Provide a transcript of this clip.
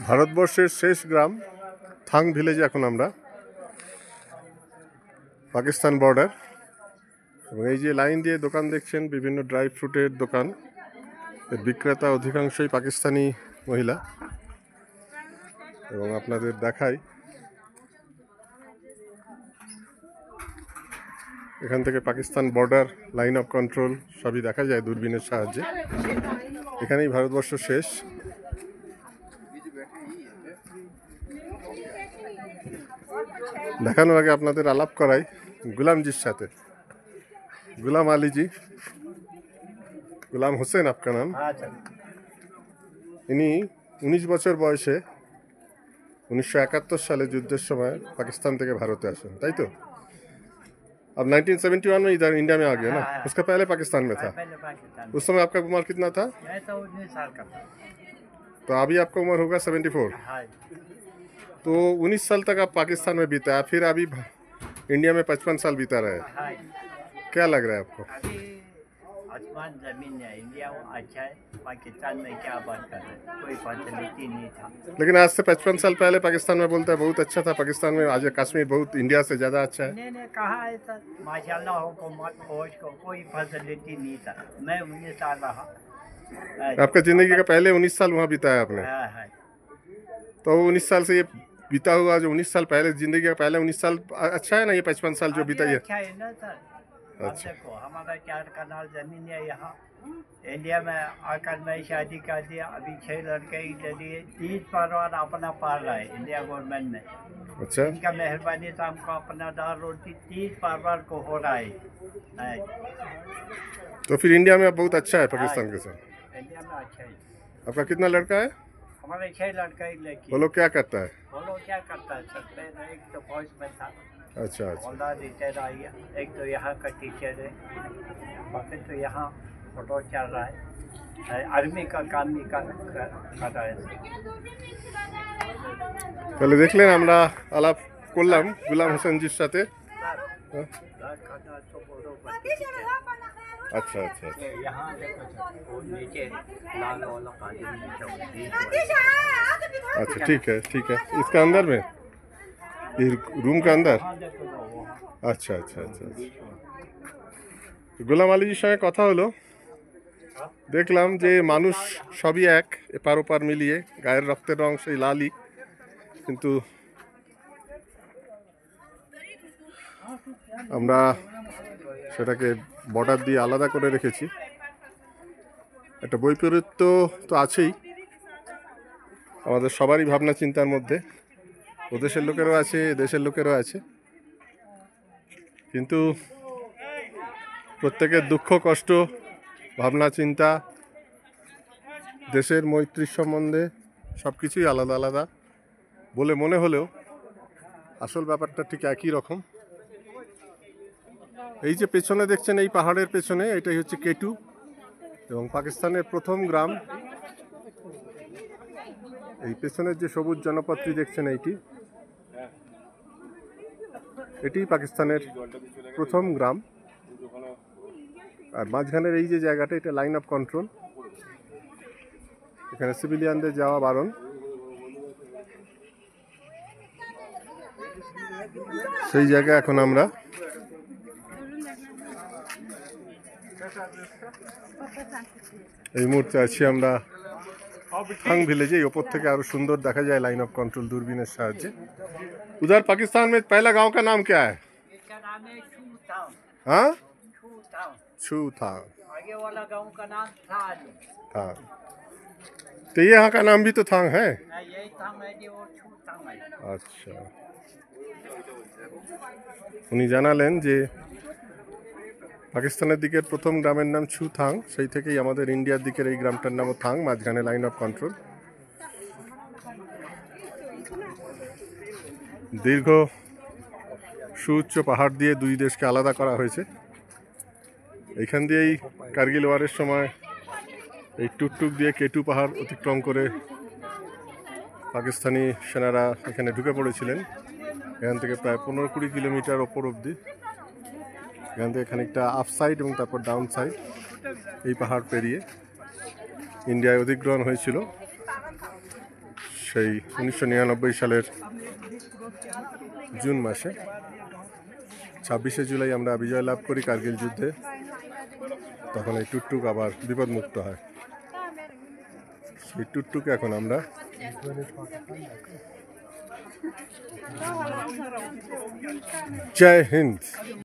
ভারতবর্ষের শেষ গ্রাম থাং ভিলেজে এখন আমরা, পাকিস্তান বর্ডার। এবং এই যে লাইন দিয়ে দোকান দেখছেন, বিভিন্ন ড্রাই ফ্রুটের দোকান। এর বিক্রেতা অধিকাংশই পাকিস্তানি মহিলা। এবং আপনাদের দেখাই, এখান থেকে Pakistan border, line of control সবই দেখা যায় দূরবীনের সাহায্যে। এখানেই ভারতবর্ষ শেষ। দেখানোর আগে আপনাদের আলাপ করাই गुलामजीর সাথে। गुलाम আলী জি, गुलाम হোসেন আপনার নাম। ইনি 19 বছর বয়সে 1971 সালে যুদ্ধের সময় पाकिस्तान থেকে ভারতে আসেন, তাই তো? अब 1971 में इधर इंडिया में आ गया ना? उसका पहले पाकिस्तान में था। उस समय आपका उम्र कितना था? 19 साल का था। तो अभी आपका उम्र होगा 74। तो 19 साल तक आप पाकिस्तान में बिताया, फिर अभी इंडिया में 55 साल बिता रहे। क्या लग रहा है आपको? अभी आसमान जमीन है। इंडिया अच्छा है, पाकिस्तान में क्या बात कर रहे हैं, कोई फैसिलिटी नहीं था। लेकिन आज से 55 साल पहले पाकिस्तान में बोलता है बहुत अच्छा था पाकिस्तान में, आज कश्मीर बहुत इंडिया से ज़्यादा अच्छा है। मैंने कहा है सर, माशाल्लाह हुकूमत फौज को कोई फैसिलिटी नहीं था। मैं 19 साल रहा। आपका ज़िंदगी का पहले 19 साल वहाँ बिताया आपने। है। तो 19 साल से ये बीता हुआ जो 19 साल पहले ज़िंदगी का पहले 19 साल अच्छा है ना, ये 55 साल जो बीता है? अच्छा है ना सर। अच्छा। देखो हमारा 4 कनाल जमीन है यहाँ। इंडिया में आकर मैं शादी कर दिया। अभी 6 लड़के के लिए 30 परिवार अपना पाल रहा है इंडिया गवर्नमेंट ने। अच्छा। इनका मेहरबानी से हमको अपना दाल रोटी 30 परिवार को हो रहा है। तो फिर इंडिया में अब बहुत अच्छा है पाकिस्तान के साथ? इंडिया में अच्छा है। आपका कितना लड़का है? हमारे 6 लड़का एक लड़की। वो लोग क्या करता है? वो लोग क्या करता है सर? एक तो फौज में था। अच्छा अच्छा। औलाद रिटायर आ गया। एक तो यहाँ का टीचर है, बाकी तो यहाँ फोटो चल रहा है, आर्मी का काम भी कर रहा है। তাহলে দেখলেন আমরা আলাপ করলাম गुलाम হোসেনজির সাথে। अच्छा अच्छा अच्छा। यहाँ देखो नीचे लाल वाला कालीन अच्छा ठीक है ठीक है। इसका अंदर में, ये रूम का अंदर? अच्छा अच्छा अच्छा। गुलाम আলীজির সঙ্গে কথা হলো, দেখলাম যে মানুষ সবই এক, এপার ওপার মিলিয়ে, গায়ের রক্তের রং সেই লালই, কিন্তু আমরা সেটাকে বর্ডার দিয়ে আলাদা করে রেখেছি। একটা বৈপরীত্য তো আছেই আমাদের সবারই ভাবনা চিন্তার মধ্যে, ওদেশের লোকেরও আছে, দেশের লোকেরও আছে, কিন্তু প্রত্যেকের দুঃখ কষ্ট, ভাবনা চিন্তা, দেশের মৈত্রীর সম্বন্ধে সব কিছুই আলাদা আলাদা বলে মনে হলেও আসল ব্যাপারটা ঠিক একই রকম। এই যে পেছনে দেখছেন, এই পাহাড়ের পেছনে, এটাই হচ্ছে কেটু এবং পাকিস্তানের প্রথম গ্রাম। এই পেছনের যে সবুজ জনপদটি দেখছেন, এটি পাকিস্তানের প্রথম গ্রাম। আর মাঝখানের এই যে জায়গাটা, এটা লাইন অফ কন্ট্রোল, এখানে সিভিলিয়ানদের যাওয়া বারণ। সেই জায়গায় এখন আমরা এই মুহূর্তে আছি আমরা থাং ভিলেজে। ওপর থেকে আরো সুন্দর দেখা যায় লাइन ऑफ कंट्रोल दूरबीনের সাহায্যে। उधर पाकिस्तान में पहला गांव का नाम क्या है? इसका नाम है छू टाउन। हाँ, छू टाउन। छू था। आगे वाला गांव का नाम था। तो ये यहाँ का नाम भी तो थांग है? यही था, मैं जो छू टाउन है। আচ্ছা, উনি জানালেন যে পাকিস্তানের দিকের প্রথম গ্রামের নাম ছু থাং, সেই থেকেই আমাদের ইন্ডিয়ার দিকের এই গ্রামটার নামও থাং, মাঝখানে লাইন অফ কন্ট্রোল। দীর্ঘ সুউচ্চ পাহাড় দিয়ে দুই দেশকে আলাদা করা হয়েছে। এইখান দিয়েই কার্গিল ওয়ারের সময় এই টুকটুক দিয়ে কেটু পাহাড় অতিক্রম করে পাকিস্তানি সেনারা এখানে ঢুকে পড়েছিলেন। এখান থেকে প্রায় 15-20 কিলোমিটার ওপর অবধি, এখান থেকে খানিকটা আপ সাইড এবং তারপর ডাউন সাইড এই পাহাড় পেরিয়ে ইন্ডিয়ায় অধিগ্রহণ হয়েছিল। সেই 1999 সালের জুন মাসে 26শে জুলাই আমরা বিজয় লাভ করি কার্গিল যুদ্ধে। তখন এই টুকটুক আবার বিপদমুক্ত হয়। সেই টুকটুকে এখন আমরা জয় হিন্দ।